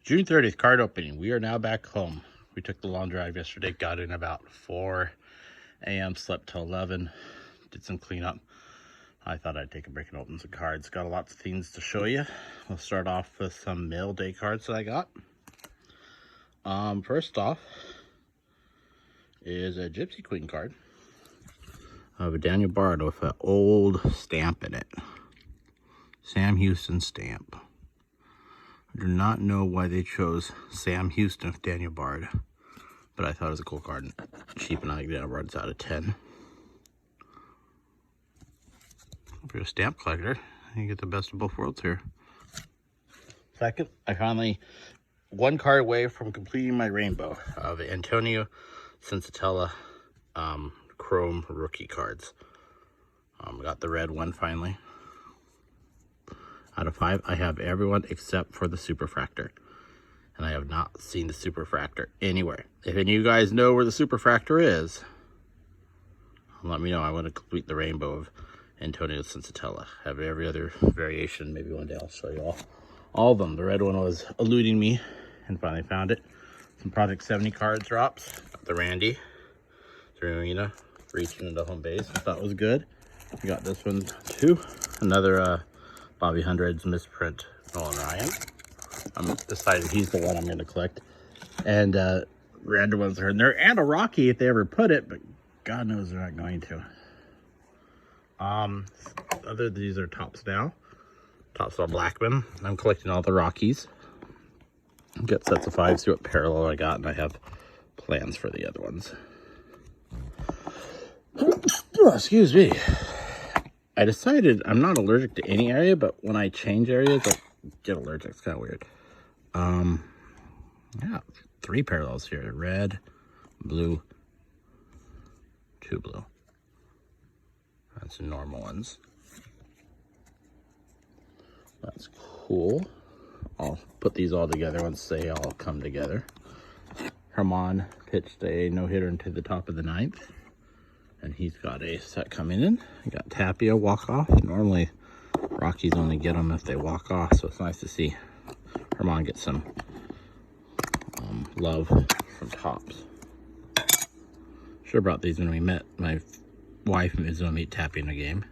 June 30th card opening. We are now back home. We took the long drive yesterday, got in about 4 a.m., slept till 11, did some cleanup. I thought I'd take a break and open some cards. Got lots of things to show you. We'll start off with some mail day cards that I got. First off is a Gypsy Queen card of a Daniel Bard with an old stamp in it. Sam Houston stamp. I do not know why they chose Sam Houston with Daniel Bard, but I thought it was a cool card. Cheap and Daniel Bard's out of 10. If you're a stamp collector, you get the best of both worlds here. Second, I finally one card away from completing my rainbow of Antonio Sensatella Chrome rookie cards. Got the red one finally. Out of 5, I have everyone except for the Superfractor. And I have not seen the Superfractor anywhere. If any of you guys know where the Superfractor is, let me know. I want to complete the rainbow of Antonio Sensatella. Have every other variation. Maybe one day I'll show you all of them. The red one was eluding me and finally found it. Some Project 70 card drops. Got the Randy, Serena, reaching into home base. I thought was good. We got this one too. Another Bobby Hundreds misprint Nolan Ryan. I'm decided he's the one I'm going to collect. And random ones are in there. And a Rocky if they ever put it, but God knows they're not going to. These are Topps now. Topps all Blackman. I'm collecting all the Rockies. Got sets of 5, see what parallel I got, and I have plans for the other ones. Oh, excuse me. I decided I'm not allergic to any area, but when I change areas, I get allergic. It's kind of weird. Yeah, 3 parallels here. Red, blue, 2 blue. That's the normal ones. That's cool. I'll put these all together once they all come together. Herman pitched a no-hitter into the top of the 9th. And he's got a set coming in. I got Tapia walk-off. Normally, Rockies only get them if they walk off. So it's nice to see Herman get some love from Topps. Should have brought these when we met. My wife was going to meet Tapia in a game.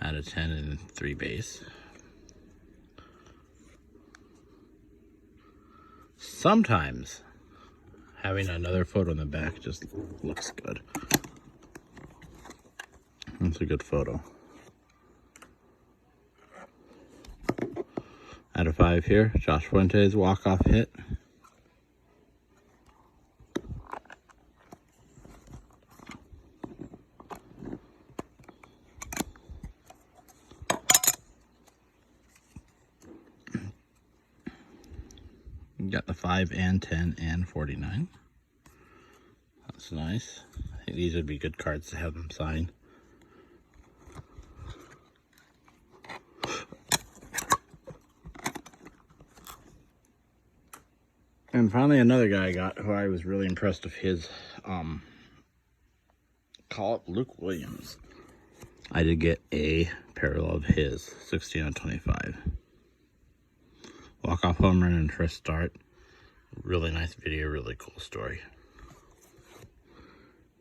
Out of 10 and 3 base. Sometimes having another photo in the back just looks good. That's a good photo. Out of 5 here, Josh Fuentes walk-off hit. You got the 5 and 10 and 49. That's nice. I think these would be good cards to have them sign. And finally, another guy I got who I was really impressed with his call it Luke Williams. I did get a parallel of his 16 out of 25. Walk-off home run and first start. Really nice video, really cool story.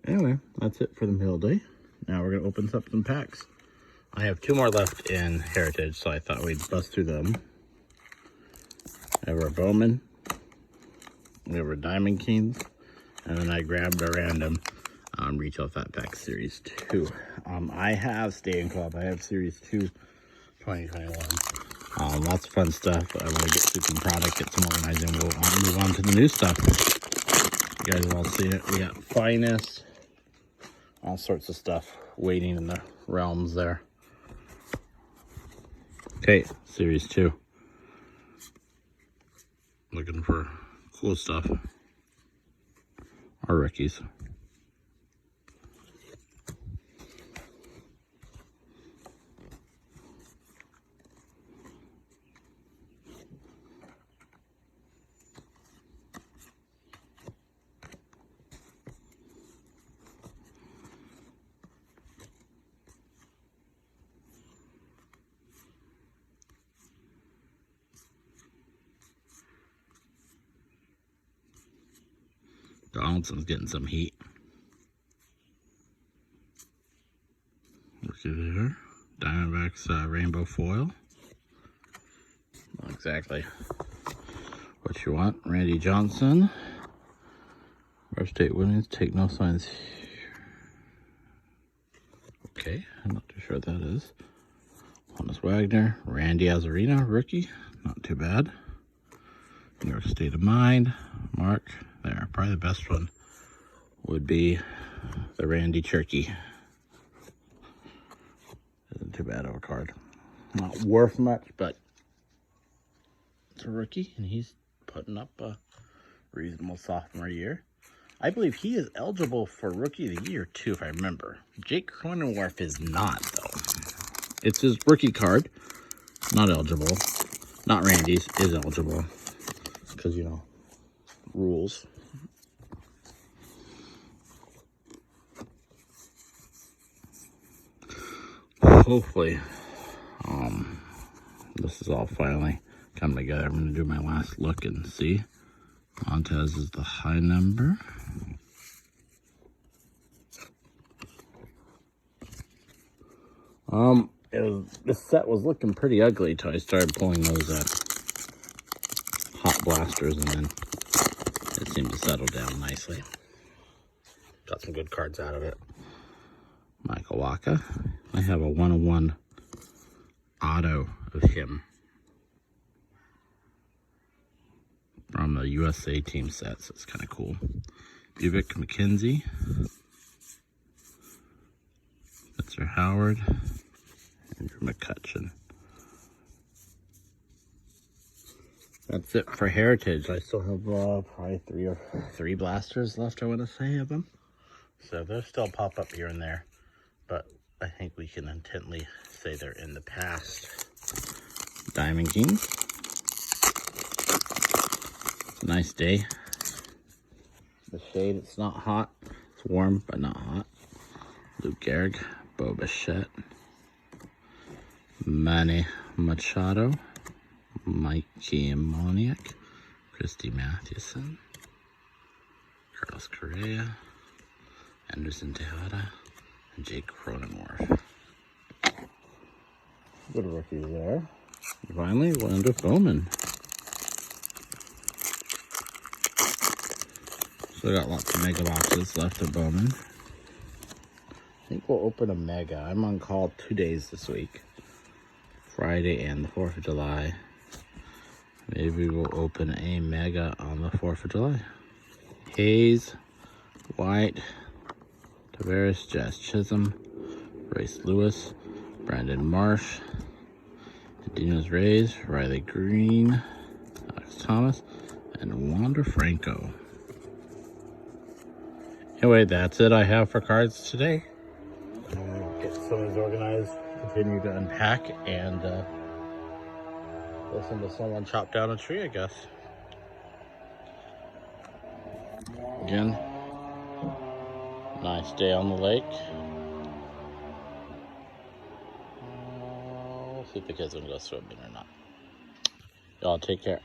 Anyway, that's it for the mail day. Now we're gonna open up some packs. I have 2 more left in Heritage, so I thought we'd bust through them. I have our Bowman. We have our Diamond Kings, and then I grabbed a random Retail Fat Pack Series 2. I have Staying Club. I have Series 2 2021. Lots of fun stuff. I want to get through some product, get some organizing. We'll move on to the new stuff. You guys have all seen it. We got Finest, all sorts of stuff waiting in the realms there. Okay, Series 2. Looking for cool stuff. Our rookies. Donaldson's getting some heat. Look at there. Diamondbacks rainbow foil. Not exactly what you want. Randy Johnson. Our state winnings. Take no signs here. Okay, I'm not too sure what that is. Honus Wagner. Randy Azarina, rookie. Not too bad. New York State of Mind. Mark. There. Probably the best one would be the Randy Cherky. Isn't too bad of a card. Not worth much, but it's a rookie, and he's putting up a reasonable sophomore year. I believe he is eligible for Rookie of the Year, too, if I remember. Jake Cronenworth is not, though. It's his rookie card. Not eligible. Not Randy's. Is eligible. Because, you know, rules. Hopefully, this is all finally coming together. I'm going to do my last look and see. Montez is the high number. This set was looking pretty ugly until I started pulling those hot blasters, and then it seemed to settle down nicely. Got some good cards out of it. Michael Wacha. I have a 101 auto of him from the USA team set, so it's kind of cool. Buvick McKenzie. Mr. Howard. Andrew McCutcheon. That's it for Heritage. I still have probably three blasters left, I want to say, of them. So they'll still pop up here and there. But I think we can intently say they're in the past. Diamond Kings. Nice day. The shade, it's not hot. It's warm, but not hot. Luke Gehrig, Bo Bichette, Manny Machado, Mikey Moniak, Christy Mathewson, Carlos Correa, Anderson Tejada, and Jake Cronenworth. Good rookies there. And finally, Wendell Bowman. Still got lots of mega boxes left of Bowman. I think we'll open a mega. I'm on call 2 days this week. Friday and the 4th of July. Maybe we'll open a mega on the 4th of July. Hayes, White, Tavares, Jazz Chisholm, Race Lewis, Brandon Marsh, Dino's Rays, Riley Green, Alex Thomas, and Wander Franco. Anyway, that's it I have for cards today. Get some of these organized, continue to unpack, and listen to someone chop down a tree, I guess. Again, nice day on the lake. We'll see if the kids are going to go swimming or not. Y'all take care.